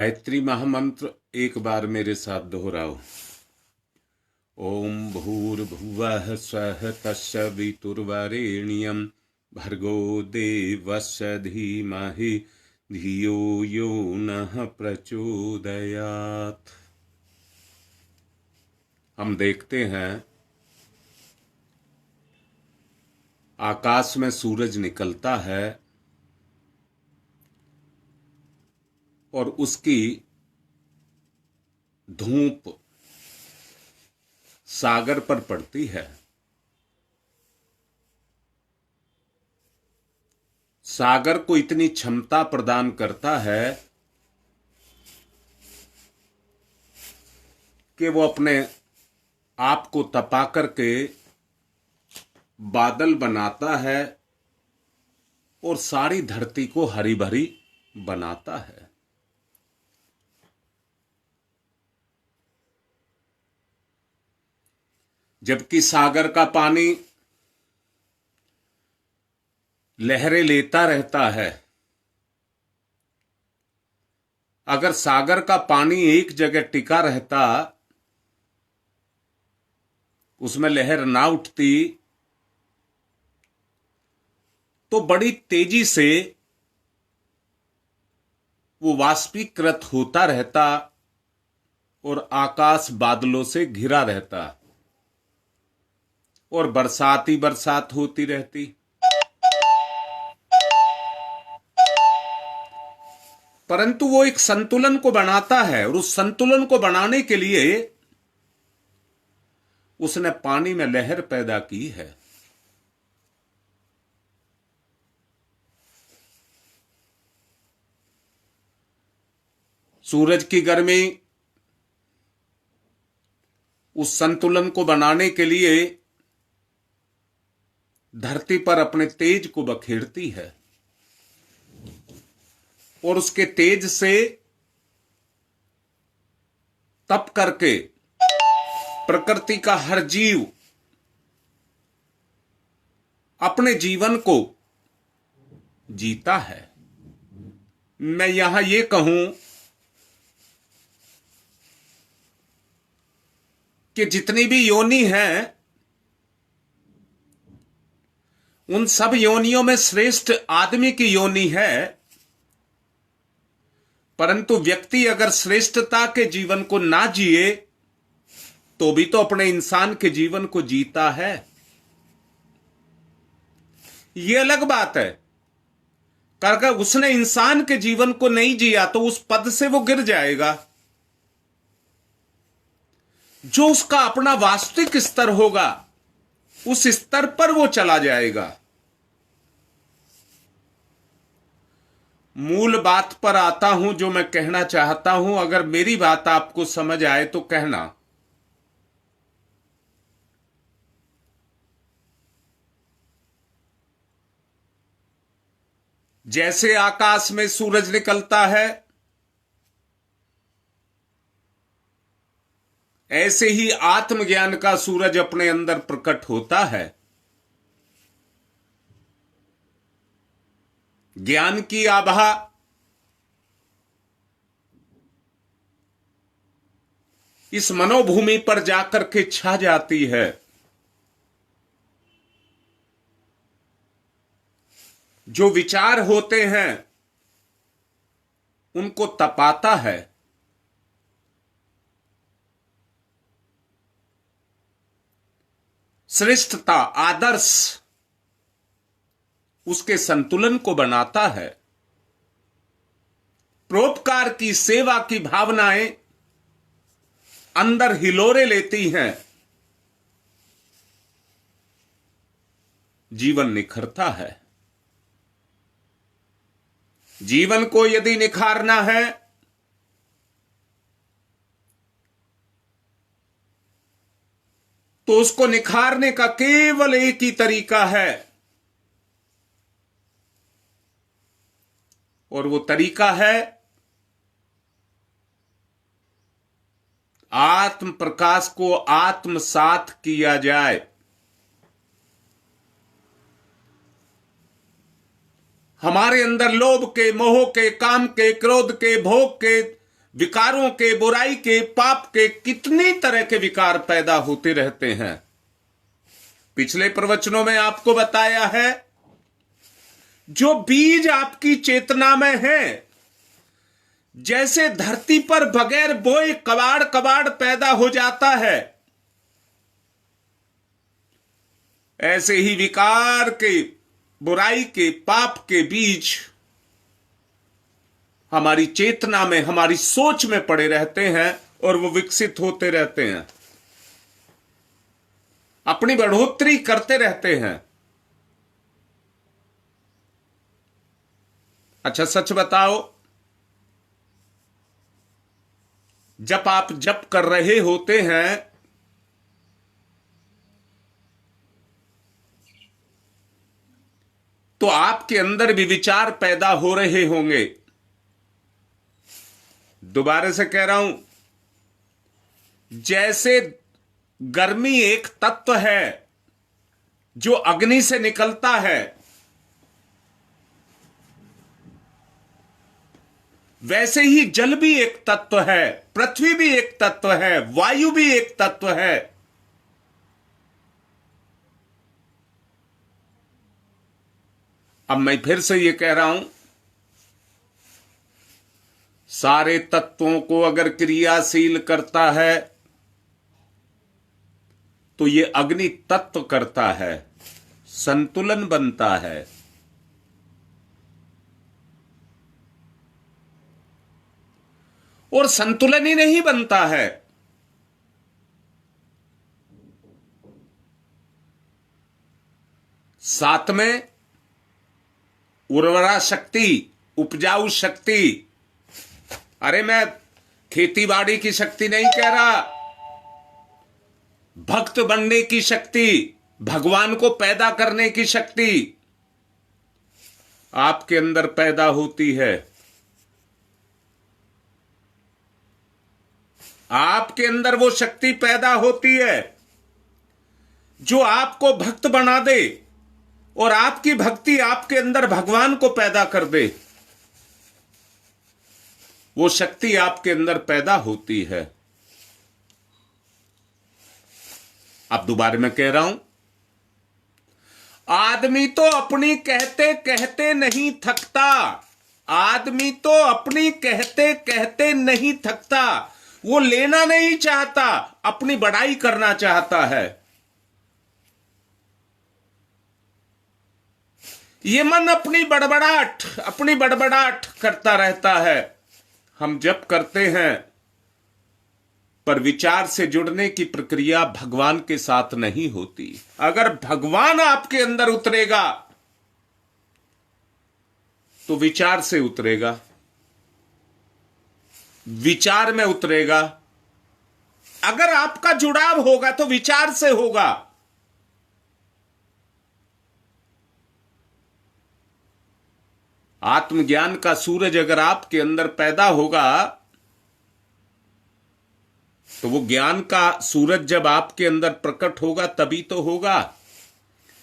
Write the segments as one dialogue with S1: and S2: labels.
S1: गायत्री महामंत्र एक बार मेरे साथ दोहराओ। ओम भूर्भुवः स्वः तस्य वितुर्वरेण्यं भर्गो देवस्य धीमहि धियो यो नः प्रचोदयात्। हम देखते हैं आकाश में सूरज निकलता है और उसकी धूप सागर पर पड़ती है। सागर को इतनी क्षमता प्रदान करता है कि वो अपने आप को तपा करके बादल बनाता है और सारी धरती को हरी भरी बनाता है। जबकि सागर का पानी लहरें लेता रहता है। अगर सागर का पानी एक जगह टिका रहता, उसमें लहर ना उठती, तो बड़ी तेजी से वो वाष्पीकृत होता रहता और आकाश बादलों से घिरा रहता और बरसात ही बरसात होती रहती। परंतु वो एक संतुलन को बनाता है और उस संतुलन को बनाने के लिए उसने पानी में लहर पैदा की है। सूरज की गर्मी उस संतुलन को बनाने के लिए धरती पर अपने तेज को बखेरती है और उसके तेज से तप करके प्रकृति का हर जीव अपने जीवन को जीता है। मैं यहां ये कहूं कि जितनी भी योनि हैं, उन सब योनियों में श्रेष्ठ आदमी की योनि है। परंतु व्यक्ति अगर श्रेष्ठता के जीवन को ना जिए तो भी तो अपने इंसान के जीवन को जीता है। यह अलग बात है कि अगर उसने इंसान के जीवन को नहीं जिया तो उस पद से वो गिर जाएगा। जो उसका अपना वास्तविक स्तर होगा, उस स्तर पर वो चला जाएगा। मूल बात पर आता हूं, जो मैं कहना चाहता हूं। अगर मेरी बात आपको समझ आए तो कहना। जैसे आकाश में सूरज निकलता है, ऐसे ही आत्मज्ञान का सूरज अपने अंदर प्रकट होता है। ज्ञान की आभा इस मनोभूमि पर जाकर के छा जाती है। जो विचार होते हैं उनको तपाता है। श्रेष्ठता, आदर्श उसके संतुलन को बनाता है। परोपकार की, सेवा की भावनाएं अंदर हिलोरे लेती हैं। जीवन निखरता है। जीवन को यदि निखारना है तो उसको निखारने का केवल एक ही तरीका है, और वो तरीका है आत्म प्रकाश को आत्मसात किया जाए। हमारे अंदर लोभ के, मोह के, काम के, क्रोध के, भोग के विकारों के, बुराई के, पाप के, कितनी तरह के विकार पैदा होते रहते हैं। पिछले प्रवचनों में आपको बताया है, जो बीज आपकी चेतना में है, जैसे धरती पर बगैर बोए कबाड़ कबाड़ पैदा हो जाता है, ऐसे ही विकार के, बुराई के, पाप के बीज हमारी चेतना में, हमारी सोच में पड़े रहते हैं और वो विकसित होते रहते हैं, अपनी बढ़ोतरी करते रहते हैं। अच्छा सच बताओ, जब आप जप कर रहे होते हैं तो आपके अंदर भी विचार पैदा हो रहे होंगे। दोबारा से कह रहा हूं, जैसे गर्मी एक तत्व है जो अग्नि से निकलता है, वैसे ही जल भी एक तत्व है, पृथ्वी भी एक तत्व है, वायु भी एक तत्व है। अब मैं फिर से ये कह रहा हूं, सारे तत्वों को अगर क्रियाशील करता है तो ये अग्नि तत्व करता है, संतुलन बनता है। और संतुलन ही नहीं बनता है, साथ में उर्वरा शक्ति, उपजाऊ शक्ति, अरे मैं खेतीबाड़ी की शक्ति नहीं कह रहा, भक्त बनने की शक्ति, भगवान को पैदा करने की शक्ति आपके अंदर पैदा होती है। आपके अंदर वो शक्ति पैदा होती है जो आपको भक्त बना दे और आपकी भक्ति आपके अंदर भगवान को पैदा कर दे। वो शक्ति आपके अंदर पैदा होती है। अब दोबारा मैं कह रहा हूं, आदमी तो अपनी कहते कहते नहीं थकता, आदमी तो अपनी कहते कहते नहीं थकता। वो लेना नहीं चाहता, अपनी बड़ाई करना चाहता है। ये मन अपनी बड़बड़ाहट करता रहता है। हम जप करते हैं पर विचार से जुड़ने की प्रक्रिया भगवान के साथ नहीं होती। अगर भगवान आपके अंदर उतरेगा तो विचार से उतरेगा, विचार में उतरेगा। अगर आपका जुड़ाव होगा तो विचार से होगा। आत्मज्ञान का सूरज अगर आपके अंदर पैदा होगा तो वो ज्ञान का सूरज जब आपके अंदर प्रकट होगा तभी तो होगा।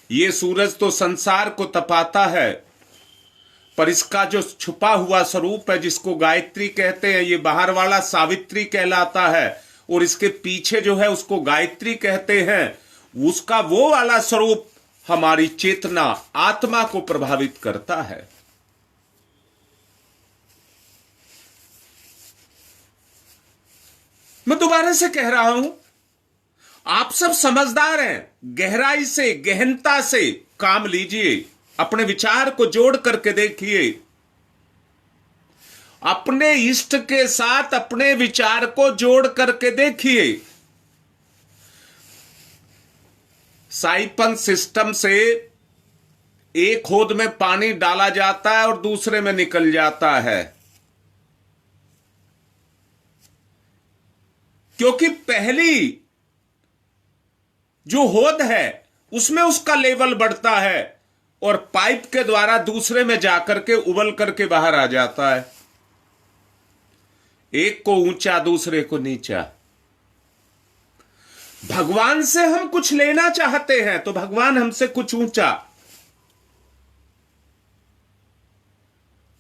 S1: ये सूरज तो संसार को तपाता है, पर इसका जो छुपा हुआ स्वरूप है जिसको गायत्री कहते हैं, ये बाहर वाला सावित्री कहलाता है और इसके पीछे जो है उसको गायत्री कहते हैं। उसका वो वाला स्वरूप हमारी चेतना, आत्मा को प्रभावित करता है। मैं दोबारा से कह रहा हूं, आप सब समझदार हैं, गहराई से, गहनता से काम लीजिए, अपने विचार को जोड़ करके देखिए, अपने इष्ट के साथ अपने विचार को जोड़ करके देखिए। साइफन सिस्टम से एक होद में पानी डाला जाता है और दूसरे में निकल जाता है, क्योंकि पहली जो होद है उसमें उसका लेवल बढ़ता है और पाइप के द्वारा दूसरे में जाकर के उबल करके बाहर आ जाता है। एक को ऊंचा, दूसरे को नीचा। भगवान से हम कुछ लेना चाहते हैं तो भगवान हमसे कुछ ऊंचा,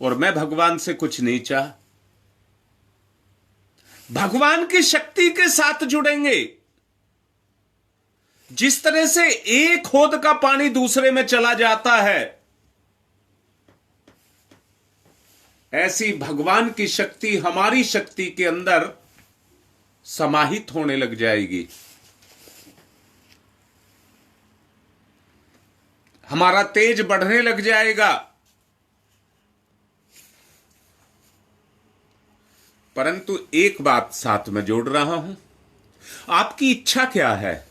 S1: और मैं भगवान से कुछ नीचा। भगवान की शक्ति के साथ जुड़ेंगे। जिस तरह से एक होद का पानी दूसरे में चला जाता है, ऐसी भगवान की शक्ति हमारी शक्ति के अंदर समाहित होने लग जाएगी। हमारा तेज बढ़ने लग जाएगा। परंतु एक बात साथ में जोड़ रहा हूं, आपकी इच्छा क्या है?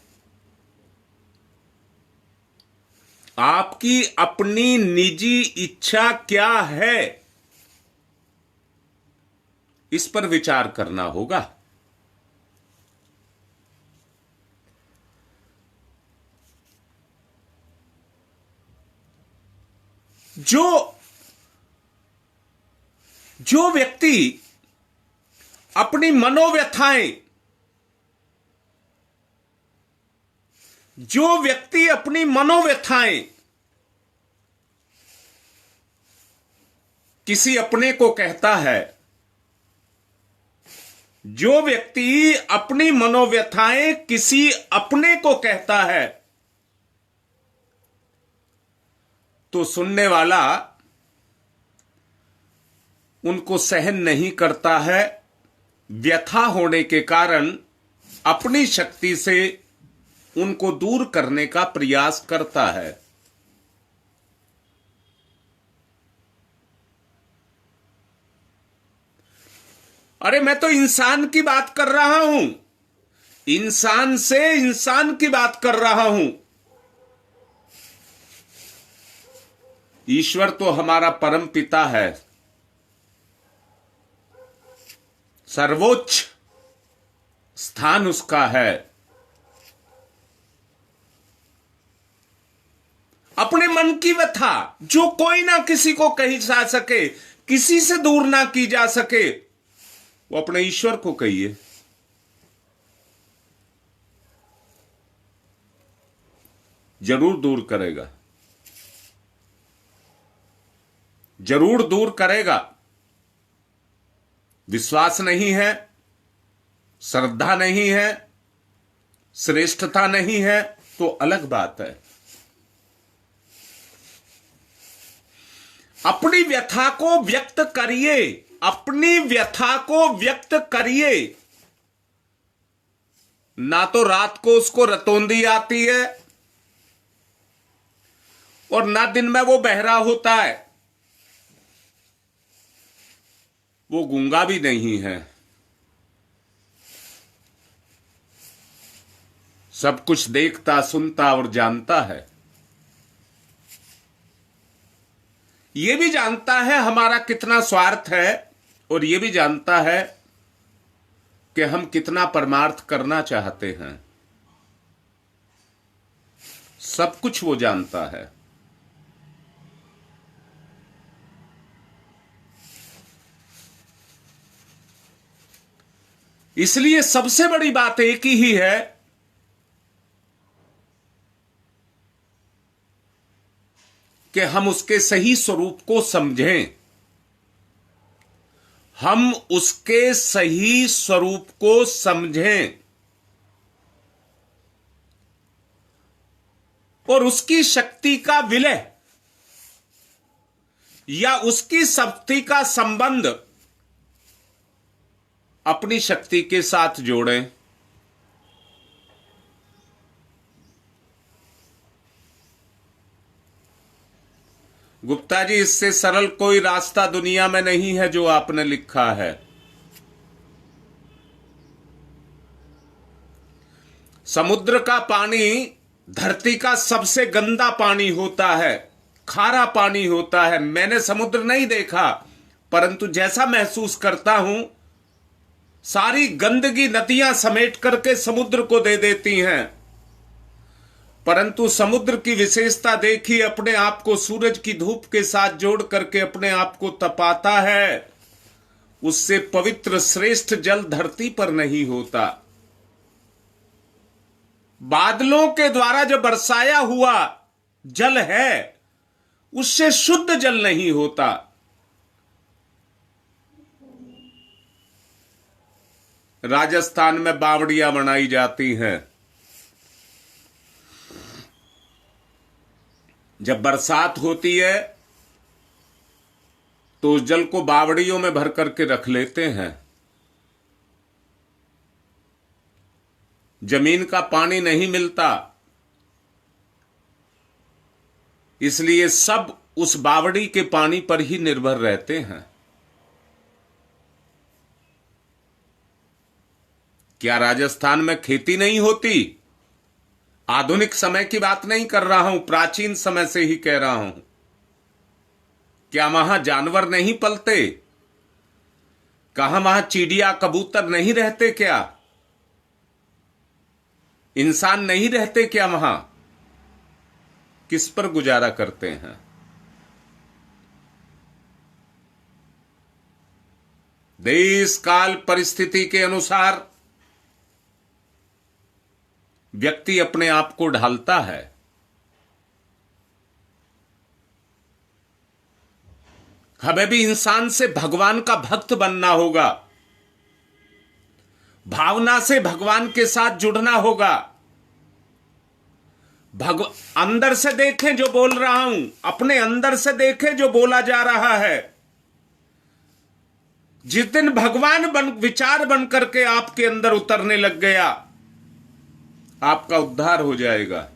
S1: आपकी अपनी निजी इच्छा क्या है? इस पर विचार करना होगा। जो व्यक्ति अपनी मनोव्यथाएं किसी अपने को कहता है, जो व्यक्ति अपनी मनोव्यथाएं किसी अपने को कहता है, तो सुनने वाला उनको सहन नहीं करता है। व्यथा होने के कारण अपनी शक्ति से उनको दूर करने का प्रयास करता है। अरे मैं तो इंसान की बात कर रहा हूं, इंसान से इंसान की बात कर रहा हूं। ईश्वर तो हमारा परम पिता है, सर्वोच्च स्थान उसका है। अपने मन की व्यथा जो कोई ना किसी को कही जा सके, किसी से दूर ना की जा सके, वो अपने ईश्वर को कहिए। जरूर दूर करेगा, जरूर दूर करेगा। विश्वास नहीं है, श्रद्धा नहीं है, श्रेष्ठता नहीं है तो अलग बात है। अपनी व्यथा को व्यक्त करिए, अपनी व्यथा को व्यक्त करिए। ना तो रात को उसको रतौंधी आती है और ना दिन में वो बहरा होता है, वो गूंगा भी नहीं है। सब कुछ देखता, सुनता और जानता है। ये भी जानता है हमारा कितना स्वार्थ है और ये भी जानता है कि हम कितना परमार्थ करना चाहते हैं। सब कुछ वो जानता है। इसलिए सबसे बड़ी बात एक ही है कि हम उसके सही स्वरूप को समझें। हम उसके सही स्वरूप को समझें और उसकी शक्ति का विलय या उसकी शक्ति का संबंध अपनी शक्ति के साथ जोड़ें। गुप्ता जी, इससे सरल कोई रास्ता दुनिया में नहीं है जो आपने लिखा है। समुद्र का पानी धरती का सबसे गंदा पानी होता है, खारा पानी होता है। मैंने समुद्र नहीं देखा, परंतु जैसा महसूस करता हूं, सारी गंदगी नदियां समेट करके समुद्र को दे देती हैं। परंतु समुद्र की विशेषता देखिए, अपने आप को सूरज की धूप के साथ जोड़ करके अपने आप को तपाता है। उससे पवित्र श्रेष्ठ जल धरती पर नहीं होता। बादलों के द्वारा जो बरसाया हुआ जल है, उससे शुद्ध जल नहीं होता। राजस्थान में बावड़ियां बनाई जाती हैं। जब बरसात होती है तो उस जल को बावड़ियों में भर करके रख लेते हैं। जमीन का पानी नहीं मिलता, इसलिए सब उस बावड़ी के पानी पर ही निर्भर रहते हैं। क्या राजस्थान में खेती नहीं होती? आधुनिक समय की बात नहीं कर रहा हूं, प्राचीन समय से ही कह रहा हूं। क्या वहां जानवर नहीं पलते? कहां वहां चिड़िया कबूतर नहीं रहते? क्या इंसान नहीं रहते? क्या वहां किस पर गुजारा करते हैं? देश काल परिस्थिति के अनुसार व्यक्ति अपने आप को ढालता है। हमें भी इंसान से भगवान का भक्त बनना होगा, भावना से भगवान के साथ जुड़ना होगा। अंदर से देखें जो बोल रहा हूं, अपने अंदर से देखें जो बोला जा रहा है। जिस दिन भगवान विचार बन करके आपके अंदर उतरने लग गया, आपका उद्धार हो जाएगा।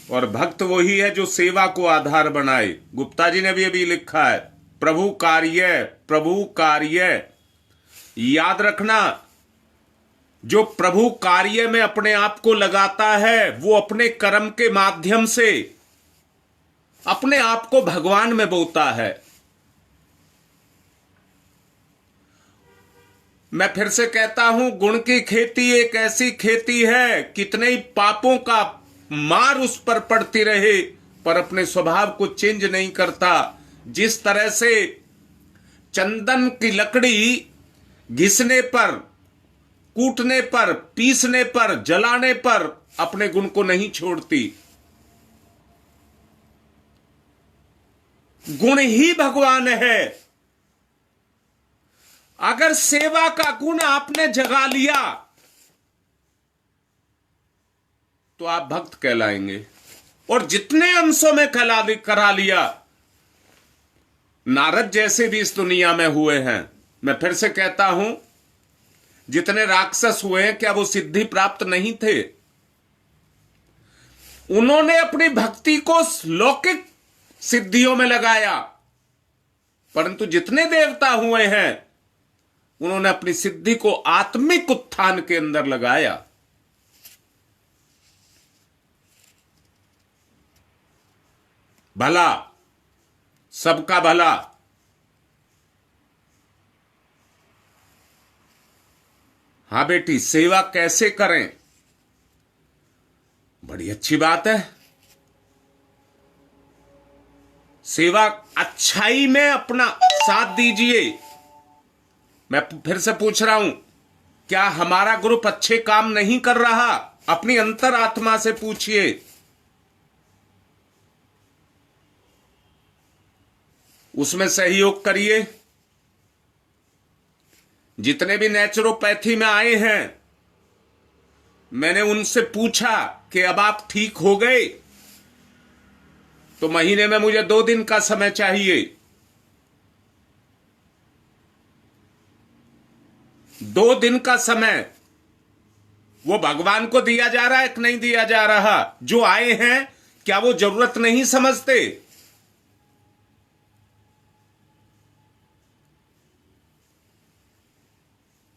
S1: और भक्त वही है जो सेवा को आधार बनाए। गुप्ता जी ने भी अभी लिखा है, प्रभु कार्य, प्रभु कार्य। याद रखना, जो प्रभु कार्य में अपने आप को लगाता है, वो अपने कर्म के माध्यम से अपने आप को भगवान में बोता है। मैं फिर से कहता हूं, गुण की खेती एक ऐसी खेती है, कितने ही पापों का मार उस पर पड़ती रहे, पर अपने स्वभाव को चेंज नहीं करता। जिस तरह से चंदन की लकड़ी घिसने पर, कूटने पर, पीसने पर, जलाने पर अपने गुण को नहीं छोड़ती। गुण ही भगवान है। अगर सेवा का गुण आपने जगा लिया तो आप भक्त कहलाएंगे, और जितने अंशों में करा लिया, नारद जैसे भी इस दुनिया में हुए हैं। मैं फिर से कहता हूं, जितने राक्षस हुए हैं, क्या वो सिद्धि प्राप्त नहीं थे? उन्होंने अपनी भक्ति को लौकिक सिद्धियों में लगाया, परंतु जितने देवता हुए हैं, उन्होंने अपनी सिद्धि को आत्मिक उत्थान के अंदर लगाया। भला, सबका भला। हां बेटी, सेवा कैसे करें? बड़ी अच्छी बात है। सेवा अच्छाई में अपना साथ दीजिए। मैं फिर से पूछ रहा हूं, क्या हमारा ग्रुप अच्छे काम नहीं कर रहा? अपनी अंतरात्मा से पूछिए। उसमें सहयोग करिए। जितने भी नेचुरोपैथी में आए हैं, मैंने उनसे पूछा कि अब आप ठीक हो गए, तो महीने में मुझे 2 दिन का समय चाहिए। 2 दिन का समय वो भगवान को दिया जा रहा है कि नहीं दिया जा रहा? जो आए हैं, क्या वो जरूरत नहीं समझते?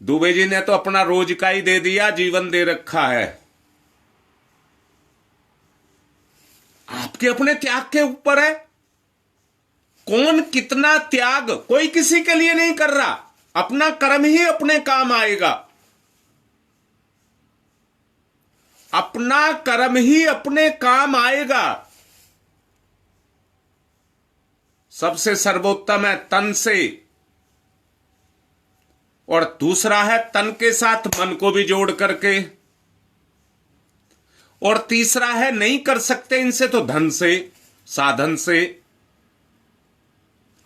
S1: दुबे जी ने तो अपना रोज का ही दे दिया, जीवन दे रखा है। आपके अपने त्याग के ऊपर है। कौन कितना त्याग, कोई किसी के लिए नहीं कर रहा। अपना कर्म ही अपने काम आएगा। अपना कर्म ही अपने काम आएगा। सबसे सर्वोत्तम है तन से, और दूसरा है तन के साथ मन को भी जोड़ करके, और तीसरा है नहीं कर सकते इनसे तो धन से, साधन से।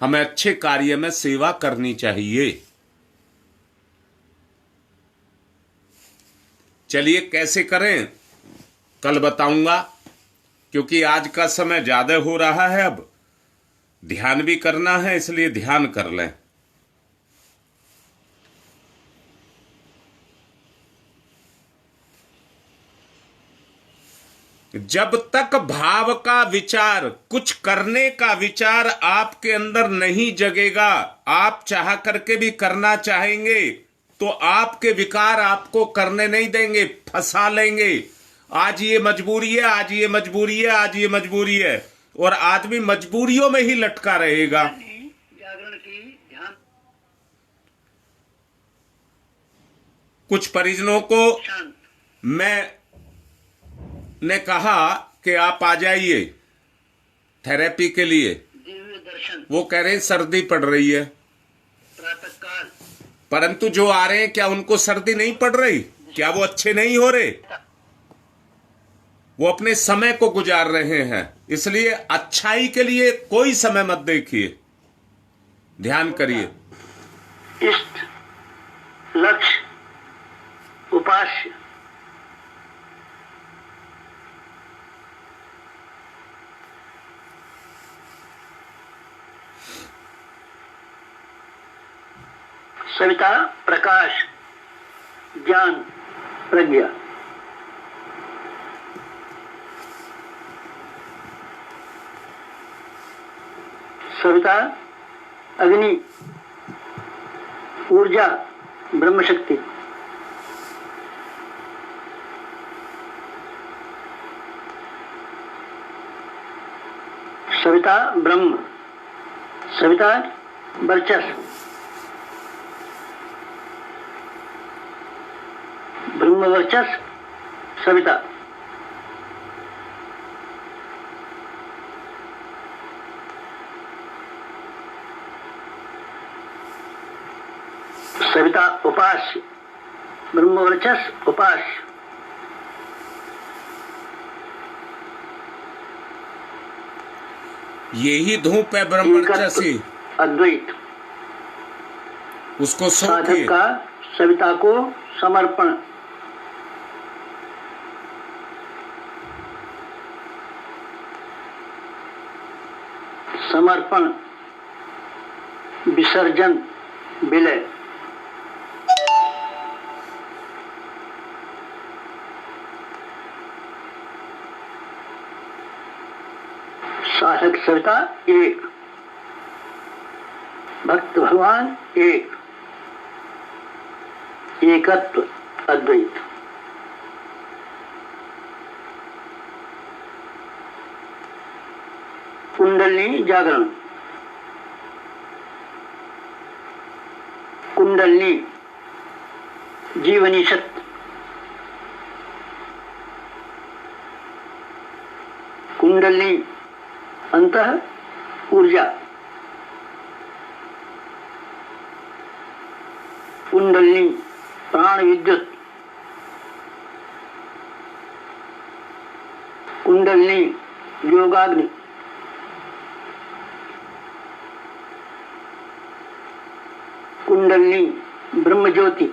S1: हमें अच्छे कार्य में सेवा करनी चाहिए। चलिए कैसे करें कल बताऊंगा, क्योंकि आज का समय ज्यादा हो रहा है, अब ध्यान भी करना है, इसलिए ध्यान कर लें। जब तक भाव का विचार, कुछ करने का विचार आपके अंदर नहीं जगेगा, आप चाह करके भी करना चाहेंगे तो आपके विकार आपको करने नहीं देंगे, फंसा लेंगे। आज ये मजबूरी है, आज ये मजबूरी है, आज ये मजबूरी है, और आदमी मजबूरियों में ही लटका रहेगा।
S2: जागरण की ध्यान
S1: कुछ परिजनों को
S2: शांत
S1: ने कहा कि आप आ जाइए थेरेपी के लिए।
S2: दिव्य दर्शन
S1: वो कह रहे हैं सर्दी पड़ रही है,
S2: प्रातः काल
S1: परंतु जो आ रहे हैं क्या उनको सर्दी नहीं पड़ रही? क्या वो अच्छे नहीं हो रहे? वो अपने समय को गुजार रहे हैं। इसलिए अच्छाई के लिए कोई समय मत देखिए, ध्यान करिए।
S2: इष्ट लक्ष्य उपास्य सविता प्रकाश ज्ञान प्रज्ञा सविता अग्नि ऊर्जा ब्रह्मशक्ति सविता ब्रह्म सविता वर्चस्व ब्रह्म वर्चस्व सविता सविता उपास्य ब्रह्म वर्चस्व उपास्य
S1: यही धूप है ब्रह्मचर्य,
S2: अद्वैत
S1: उसको
S2: साधक
S1: सोचिए।
S2: का सविता को समर्पण समर्पण विसर्जन विलय साधक सविता एक, भक्त भगवान एक, एकत्व अद्वैत। कुंडलिनी जागरण कुंडलिनी जीवनी शक्ति कुंडलिनी अंतः ऊर्जा कुंडलिनी प्राण विद्युत कुंडलिनी योगाग्नि कुंडलिनी ब्रह्म ज्योति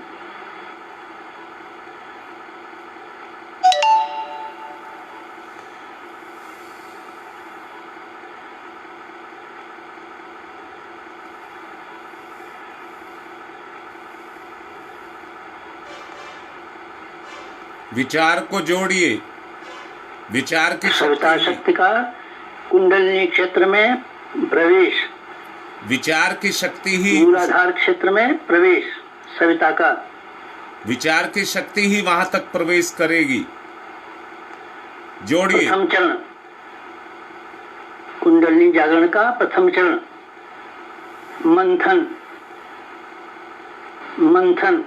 S1: विचार को जोड़िए, विचार की
S2: सविता शक्ति का कुंडलिनी क्षेत्र में प्रवेश,
S1: विचार की शक्ति ही,
S2: मूलाधार क्षेत्र में प्रवेश सविता का,
S1: विचार की शक्ति ही वहां तक प्रवेश करेगी। जोड़िए।
S2: प्रथम चरण कुंडलिनी जागरण का प्रथम चरण मंथन मंथन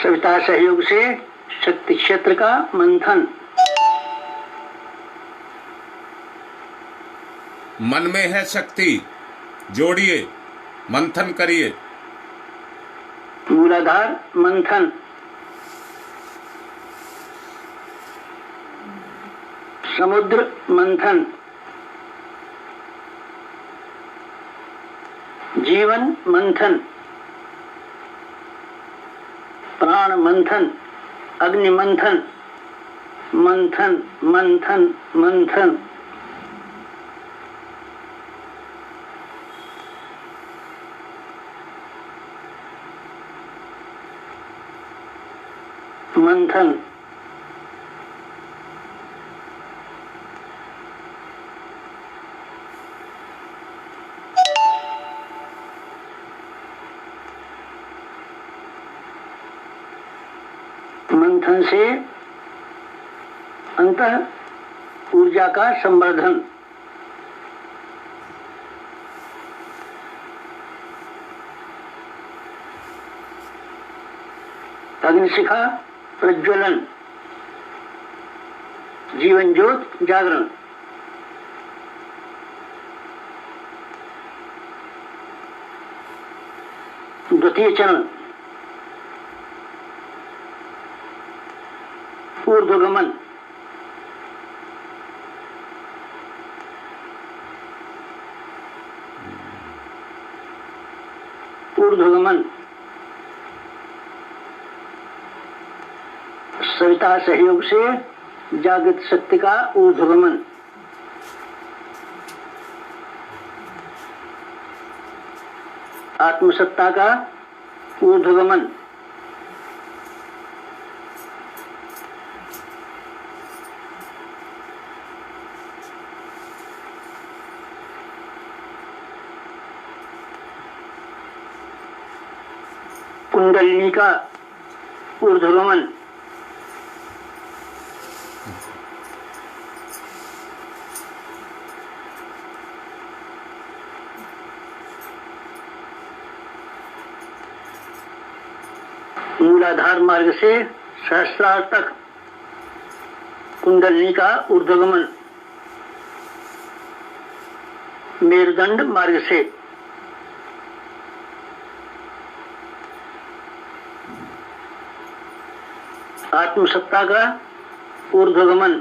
S2: सविता सहयोग से शक्ति क्षेत्र का मंथन।
S1: मन में है शक्ति, जोड़िए, मंथन करिए।
S2: मूलाधार मंथन, समुद्र मंथन, जीवन मंथन, प्राण मंथन, अग्नि मंथन, मंथन मंथन मंथन। मंथन। मंथन से अंतः ऊर्जा का संवर्धन। अग्निशिखा प्रज्वलन, जीवन ज्योत जागरण। द्वितीय चरण ऊर्ध्वगमन। ऊर्ध्वगमन सविता सहयोग से जागृत शक्ति का ऊर्ध्वगमन। आत्मसत्ता का ऊर्ध्वगमन। कुंडलिनी का ऊर्ध्वगमन। मूलाधार मार्ग से सहस्रार तक कुंडलिनी का ऊर्ध्वगमन। मेरुदंड मार्ग से आत्मसत्ता का ऊर्ध्वगमन।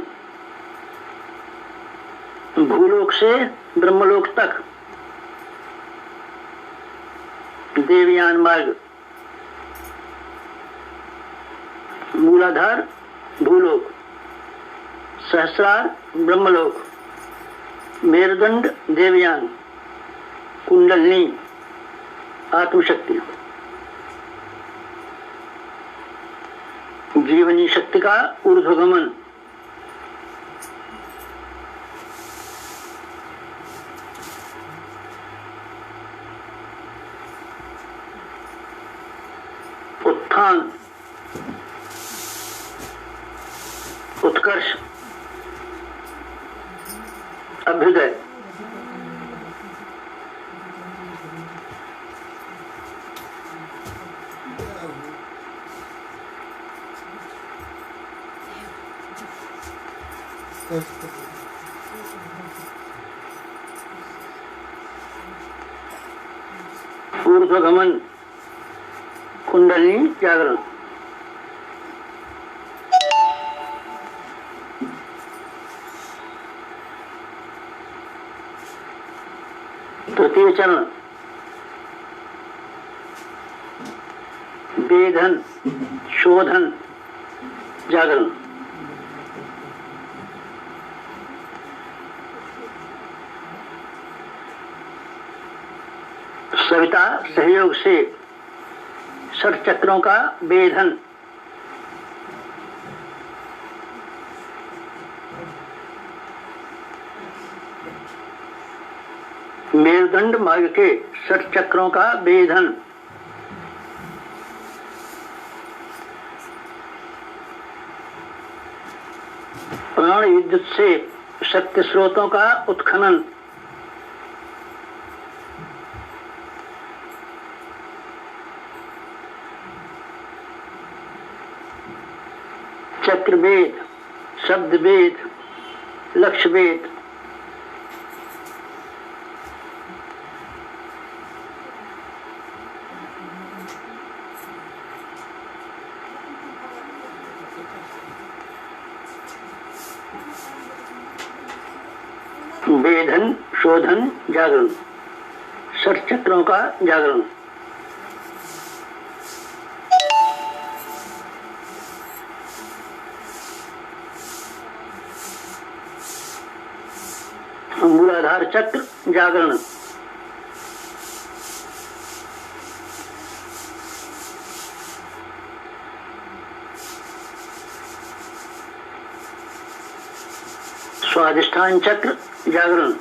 S2: भूलोक से ब्रह्मलोक तक देवयान मार्ग। मूलाधार भूलोक, सहस्रार ब्रह्मलोक, मेरुदंड देवयान, कुंडलिनी आत्मशक्ति। जीवनी शक्ति का ऊर्ध्वगमन। उत्थान, उत्कर्ष, अभ्युदय। ऊर्ध्वगमन, कुंडलिनी जागरण। तृतीय चरण वेधन, शोधन, जागरण। सविता सहयोग से षट चक्रों का वेधन। मेरुदंड मार्ग के षट चक्रों का वेधन। प्राण विद्युत से शक्ति स्रोतों का उत्खनन। चक्रवेद, शब्दवेद, लक्ष्यवेद। वेधन, शोधन, जागरण, षट चक्रों का जागरण। मूलाधार चक्र जागरण, स्वाधिष्ठान चक्र जागरण,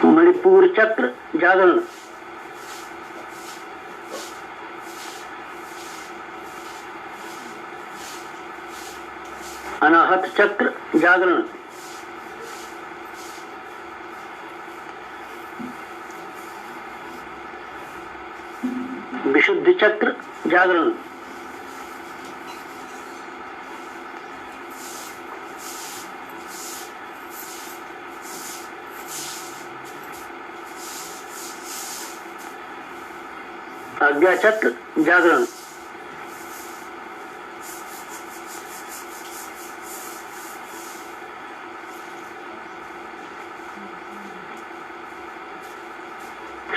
S2: मणिपुर चक्र जागरण, अनाहत चक्र जागरण, विशुद्धि चक्र जागरण, आज्ञा चक्र जागरण,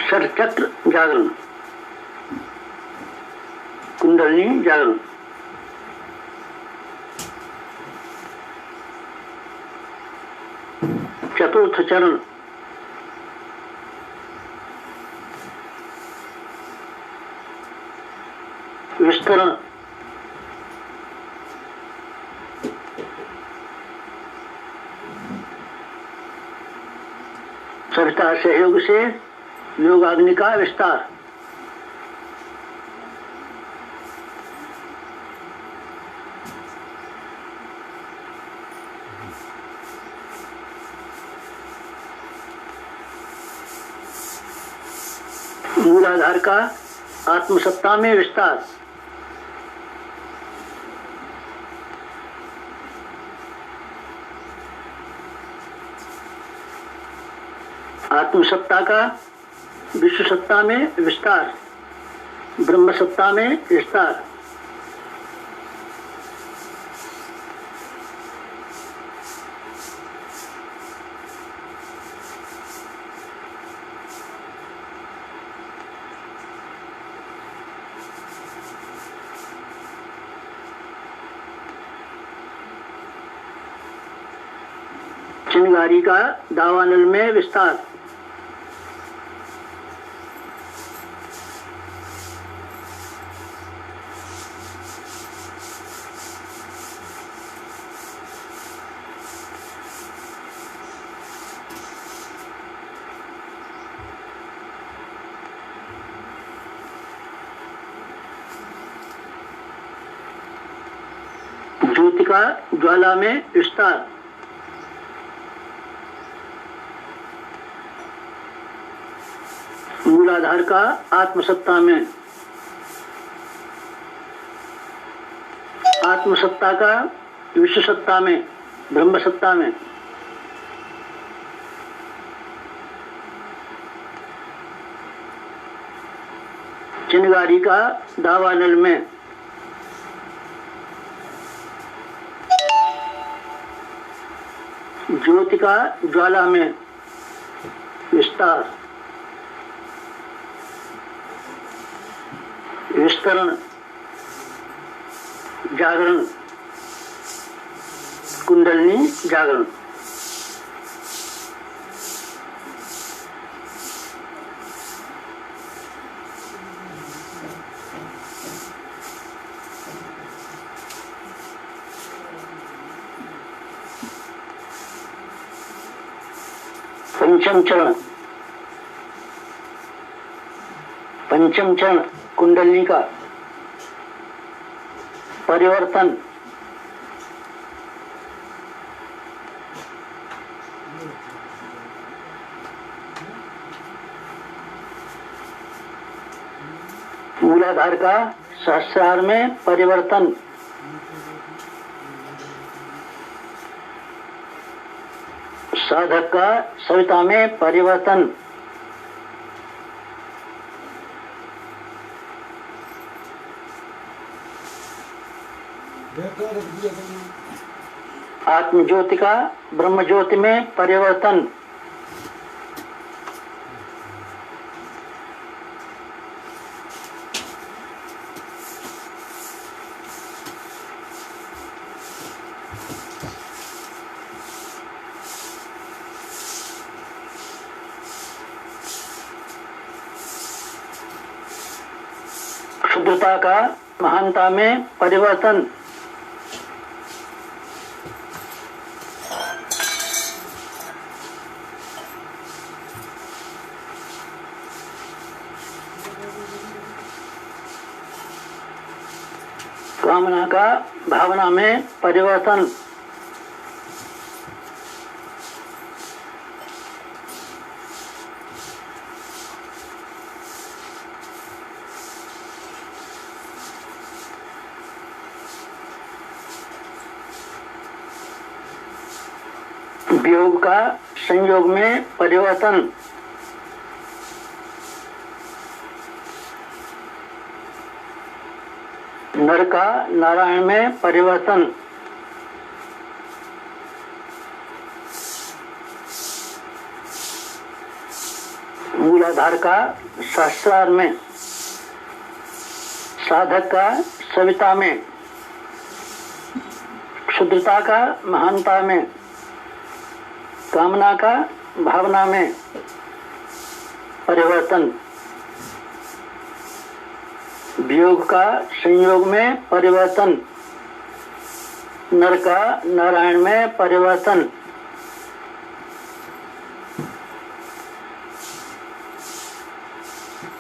S2: शर चक्र जागरण, कुंडलिनी जागरण, चतुर्थ चरण, विस्तरण, सविता सहयोग से योगाग्नि का विस्तार, मूलाधार का आत्मसत्ता में विस्तार, आत्मसत्ता का विश्व सत्ता में विस्तार, ब्रह्म सत्ता में विस्तार, चिंगारी का दावानल में विस्तार, ज्योति का ज्वाला में विस्तार, मूलाधार का आत्मसत्ता में, आत्मसत्ता का विश्व सत्ता में, ब्रह्म सत्ता में, चिंगारी का दावानल में, ज्योति का ज्वाला में विस्तार, विस्तरण, जागरण, कुंडलिनी जागरण, पंचम चरण, पंचम चरण कुंडलिनी का परिवर्तन, मूलाधार का सहस्रार में परिवर्तन, साधक का सविता में परिवर्तन, आत्म ज्योति का ब्रह्म ज्योति में परिवर्तन, क्षुद्रता का महानता में परिवर्तन, कामना का भावना में परिवर्तन, वियोग का संयोग में परिवर्तन, नर का नारायण में परिवर्तन, मूलाधार का शास्त्रार में, साधक का सविता में, क्षुद्रता का महानता में, कामना का भावना में परिवर्तन, वियोग का संयोग में परिवर्तन, नर का नारायण में परिवर्तन,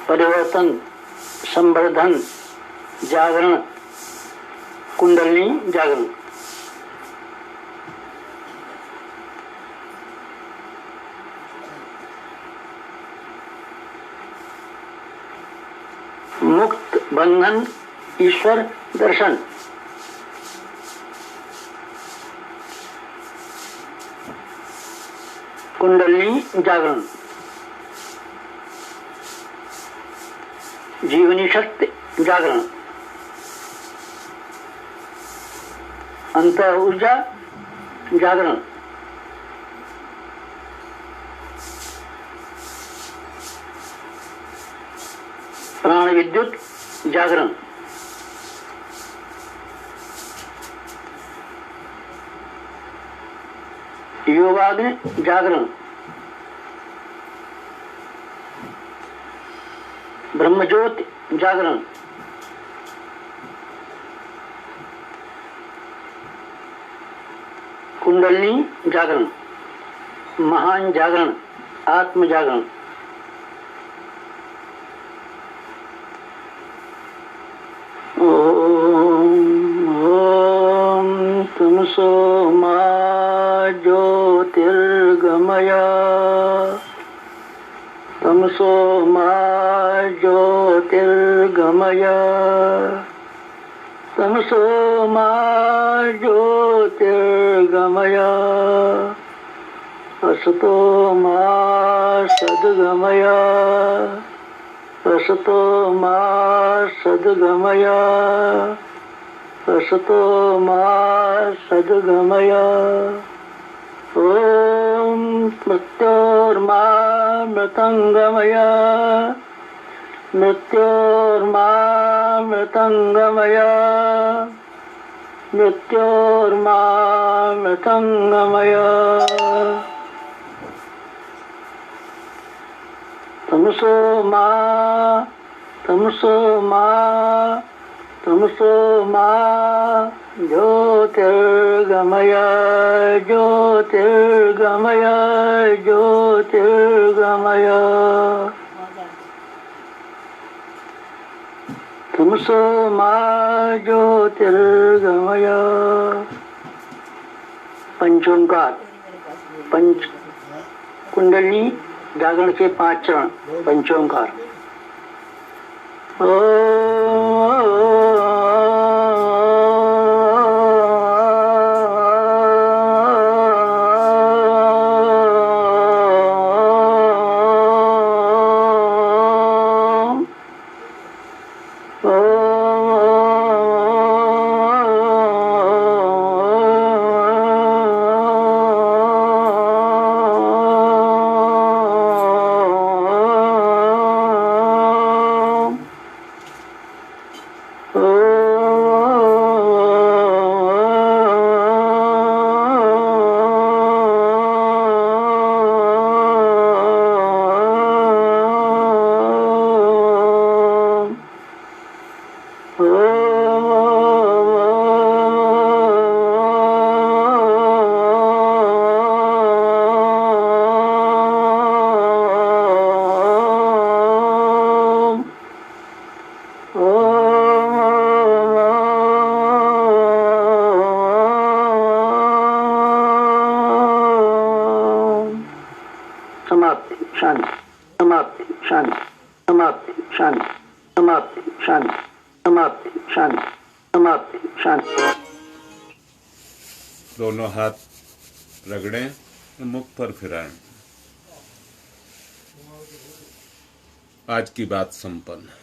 S2: परिवर्तन, संवर्धन, जागरण, कुंडलिनी जागरण। मुक्त बंधन ईश्वर दर्शन, कुंडलिनी जागरण, जीवनी शक्ति जागरण, अंतर ऊर्जा जागरण, प्राण विद्युत जागरण, योगाग्नि जागरण, ब्रह्मज्योति जागरण, कुंडलिनी जागरण, महान जागरण, आत्म जागरण। ओम तमसो मा ज्योतिर्गमय, तमसो मा ज्योतिर्गमय, तमसो मा ज्योतिर्गमय, असतो मा सद्गमय, असतो मा सद्गमय, असतो मा सद्गमय। ओम मृत्योर्मा मृतंगमय, मृत्योर्मा मृतंगमय, मृत्योर्मा मृतंगमय। तमसो मा, तमसो मा, तमसो मा ज्योतिर्गमय, ज्योतिर्गमय, ज्योतिर्गमय। तमसो मा ज्योतिर्गमय। पंचोंकार, पंच कुंडली जागरण के 5 चरण, पंचोंकार। समाप्ति शांति समाप्ति शांति समाप्ति शांति समाप्ति शांति समाप्ति शांति।
S1: दोनों हाथ रगड़ें, मुख पर फिराएं। आज की बात संपन्न।